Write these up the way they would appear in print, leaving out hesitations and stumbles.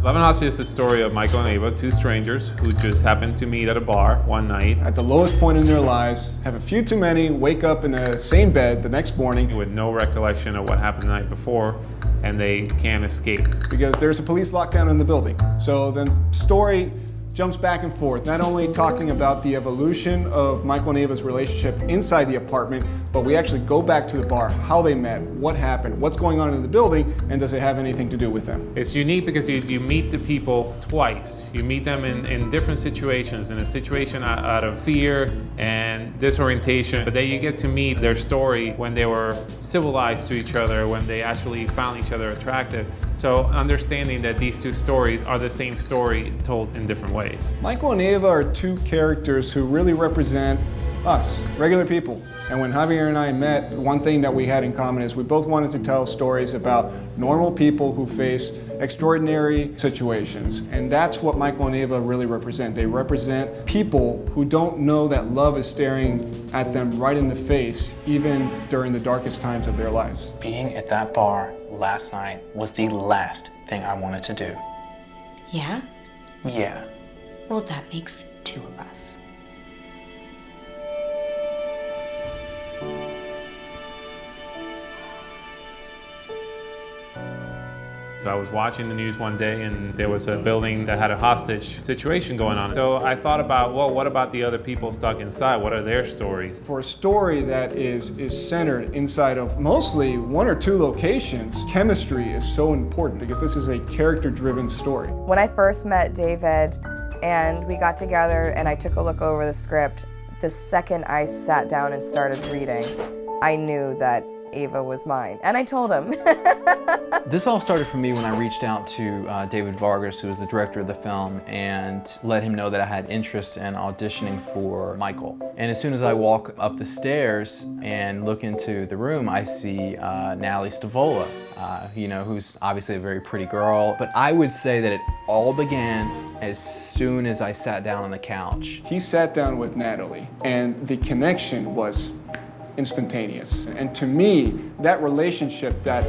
Love and Hostages is the story of Michael and Ava, two strangers who just happened to meet at a bar one night. At the lowest point in their lives, have a few too many, wake up in the same bed the next morning. With no recollection of what happened the night before, and they can't escape. Because there's a police lockdown in the building. So the story jumps back and forth, not only talking about the evolution of Michael and Ava's relationship inside the apartment, but we actually go back to the bar, how they met, what happened, what's going on in the building, and does it have anything to do with them. It's unique because you meet the people twice. You meet them in different situations, in a situation out of fear and disorientation, but then you get to meet their story when they were civilized to each other, when they actually found each other attractive. So understanding that these two stories are the same story told in different ways. Michael and Ava are two characters who really represent us, regular people. And when Javier and I met, one thing that we had in common is we both wanted to tell stories about normal people who face extraordinary situations. And that's what Michael and Ava really represent. They represent people who don't know that love is staring at them right in the face, even during the darkest times of their lives. Being at that bar last night was the last thing I wanted to do. Yeah? Yeah. Well, that makes two of us. So I was watching the news one day and there was a building that had a hostage situation going on. So I thought about, well, what about the other people stuck inside? What are their stories? For a story that is centered inside of mostly one or two locations, chemistry is so important because this is a character-driven story. When I first met David and we got together and I took a look over the script, the second I sat down and started reading, I knew that Ava was mine, and I told him. This all started for me when I reached out to David Vargas, who was the director of the film, and let him know that I had interest in auditioning for Michael. And as soon as I walk up the stairs and look into the room, I see Natalie Stavola, who's obviously a very pretty girl. But I would say that it all began as soon as I sat down on the couch. He sat down with Natalie, and the connection was instantaneous. And to me, that relationship, that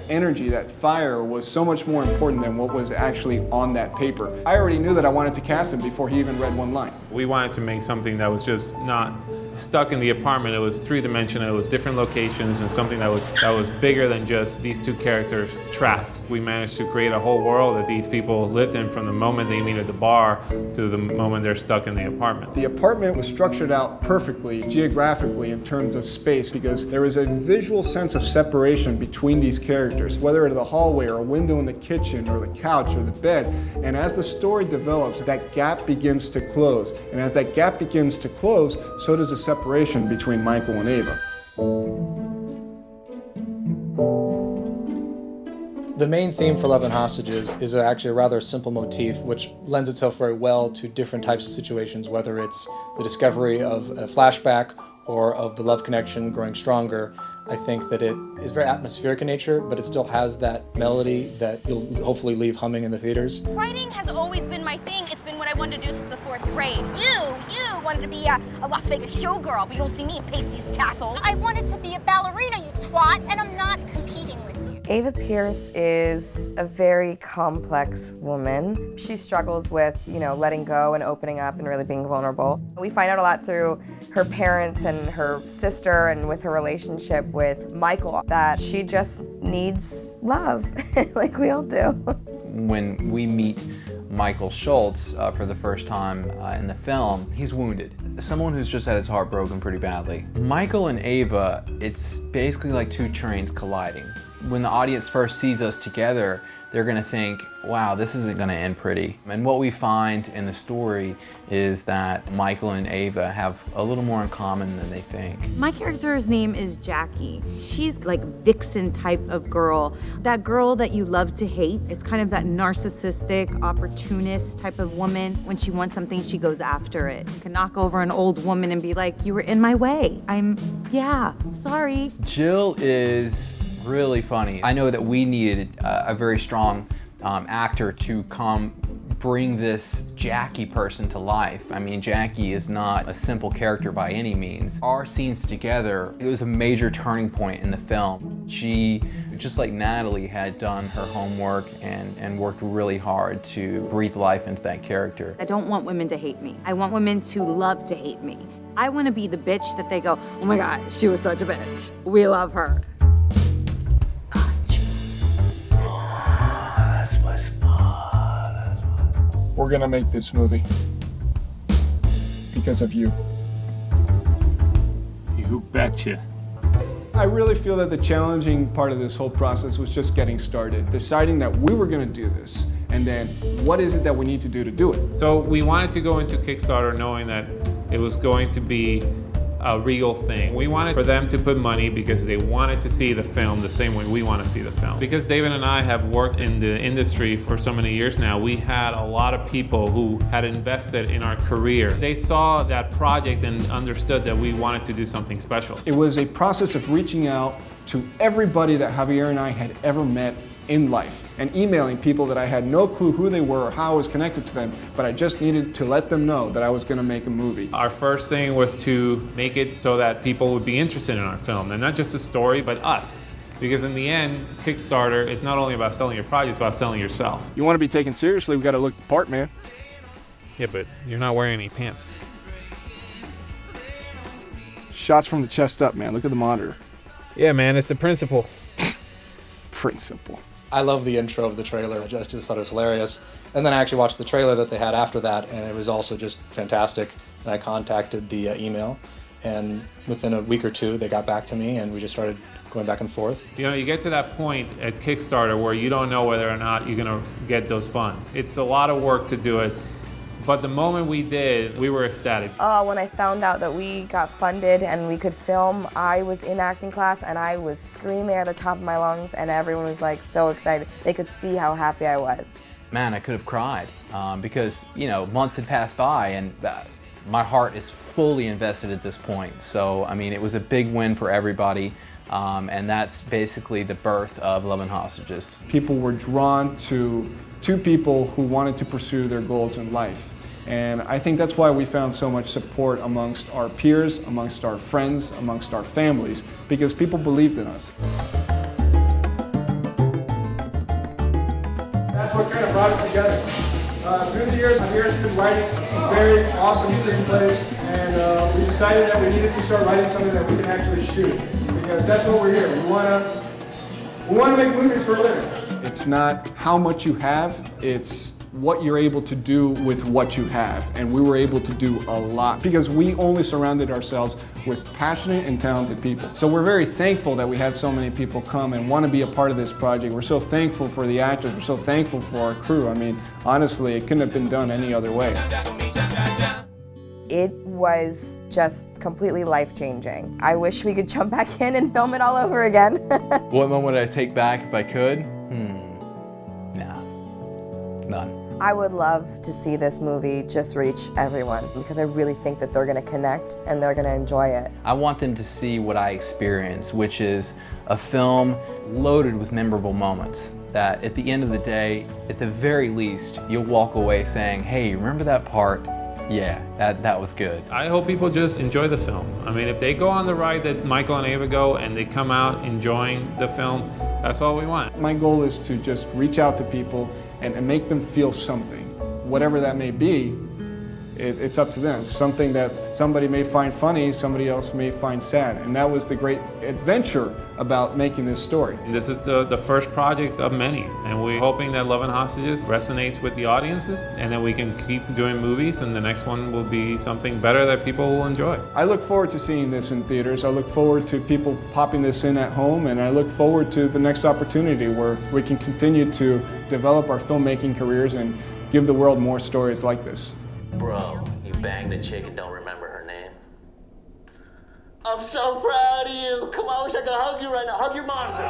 energy, that fire was so much more important than what was actually on that paper. I already knew that I wanted to cast him before he even read one line. We wanted to make something that was just not stuck in the apartment. It was three-dimensional, it was different locations, and something that was bigger than just these two characters trapped. We managed to create a whole world that these people lived in from the moment they meet at the bar to the moment they're stuck in the apartment. The apartment was structured out perfectly, geographically, in terms of space, because there is a visual sense of separation between these characters, whether it's the hallway or a window in the kitchen or the couch or the bed. And as the story develops, that gap begins to close. And as that gap begins to close, so does the separation between Michael and Ava. The main theme for Love and Hostages is actually a rather simple motif which lends itself very well to different types of situations, whether it's the discovery of a flashback or of the love connection growing stronger. I think that it is very atmospheric in nature, but it still has that melody that you'll hopefully leave humming in the theaters. Writing has always been my thing. It's been what I wanted to do since the 4th grade. You wanted to be a Las Vegas showgirl, but you don't see me in pasties and tassels. I wanted to be a ballerina, you twat, and I'm not competing with you. Ava Pierce is a very complex woman. She struggles with, letting go and opening up and really being vulnerable. We find out a lot through her parents and her sister and with her relationship with Michael that she just needs love, like we all do. When we meet Michael Schultz for the first time in the film, he's wounded. Someone who's just had his heart broken pretty badly. Michael and Ava, it's basically like two trains colliding. When the audience first sees us together, they're gonna think, wow, this isn't gonna end pretty. And what we find in the story is that Michael and Ava have a little more in common than they think. My character's name is Jackie. She's like vixen type of girl. That girl that you love to hate. It's kind of that narcissistic, opportunist type of woman. When she wants something, she goes after it. You can knock over an old woman and be like, you were in my way. Yeah, sorry. Jill is really funny. I know that we needed a very strong actor to come bring this Jackie person to life. I mean, Jackie is not a simple character by any means. Our scenes together, it was a major turning point in the film. She just like Natalie had done her homework and worked really hard to breathe life into that character. I don't want women to hate me. I want women to love to hate me. I want to be the bitch that they go, oh my God, she was such a bitch. We love her. We're gonna make this movie because of you. You betcha. I really feel that the challenging part of this whole process was just getting started, deciding that we were going to do this, and then what is it that we need to do it. So we wanted to go into Kickstarter knowing that it was going to be a real thing. We wanted for them to put money because they wanted to see the film the same way we want to see the film. Because David and I have worked in the industry for so many years now, we had a lot of people who had invested in our career. They saw that project and understood that we wanted to do something special. It was a process of reaching out to everybody that Javier and I had ever met in life and emailing people that I had no clue who they were or how I was connected to them, but I just needed to let them know that I was going to make a movie. Our first thing was to make it so that people would be interested in our film, and not just the story, but us. Because in the end, Kickstarter is not only about selling your project, it's about selling yourself. You want to be taken seriously, we got to look the part, man. Yeah, but you're not wearing any pants. Shots from the chest up, man. Look at the monitor. Yeah, man, it's the principle. Principle. I love the intro of the trailer. I just thought it was hilarious. And then I actually watched the trailer that they had after that, and it was also just fantastic. And I contacted the email, and within a week or two, they got back to me, and we just started going back and forth. You know, you get to that point at Kickstarter where you don't know whether or not you're gonna get those funds. It's a lot of work to do it, but the moment we did, we were ecstatic. When I found out that we got funded and we could film, I was in acting class and I was screaming at the top of my lungs, and everyone was like so excited. They could see how happy I was. Man, I could have cried because, you know, months had passed by and my heart is fully invested at this point. So, I mean, it was a big win for everybody. And that's basically the birth of Love and Hostages. People were drawn to two people who wanted to pursue their goals in life. And I think that's why we found so much support amongst our peers, amongst our friends, amongst our families, because people believed in us. That's what kind of brought us together. Through the years, Javier's been writing some very awesome screenplays, and we decided that we needed to start writing something that we can actually shoot, because that's what we're here. We want to make movies for a living. It's not how much you have, it's what you're able to do with what you have. And we were able to do a lot because we only surrounded ourselves with passionate and talented people. So we're very thankful that we had so many people come and want to be a part of this project. We're so thankful for the actors. We're so thankful for our crew. I mean, honestly, it couldn't have been done any other way. It was just completely life-changing. I wish we could jump back in and film it all over again. What moment would I take back if I could? Nah, none. I would love to see this movie just reach everyone because I really think that they're gonna connect and they're gonna enjoy it. I want them to see what I experienced, which is a film loaded with memorable moments that at the end of the day, at the very least, you'll walk away saying, hey, remember that part? Yeah, that was good. I hope people just enjoy the film. I mean, if they go on the ride that Michael and Ava go and they come out enjoying the film, that's all we want. My goal is to just reach out to people and make them feel something. Whatever that may be, it's up to them. Something that somebody may find funny, somebody else may find sad. And that was the great adventure about making this story. This is the first project of many, and we're hoping that Love and Hostages resonates with the audiences, and that we can keep doing movies, and the next one will be something better that people will enjoy. I look forward to seeing this in theaters. I look forward to people popping this in at home, and I look forward to the next opportunity where we can continue to develop our filmmaking careers and give the world more stories like this. Bro, you banged a chick and don't remember her name? I'm so proud of you. Come on, I wish I could hug you right now. Hug your monitor.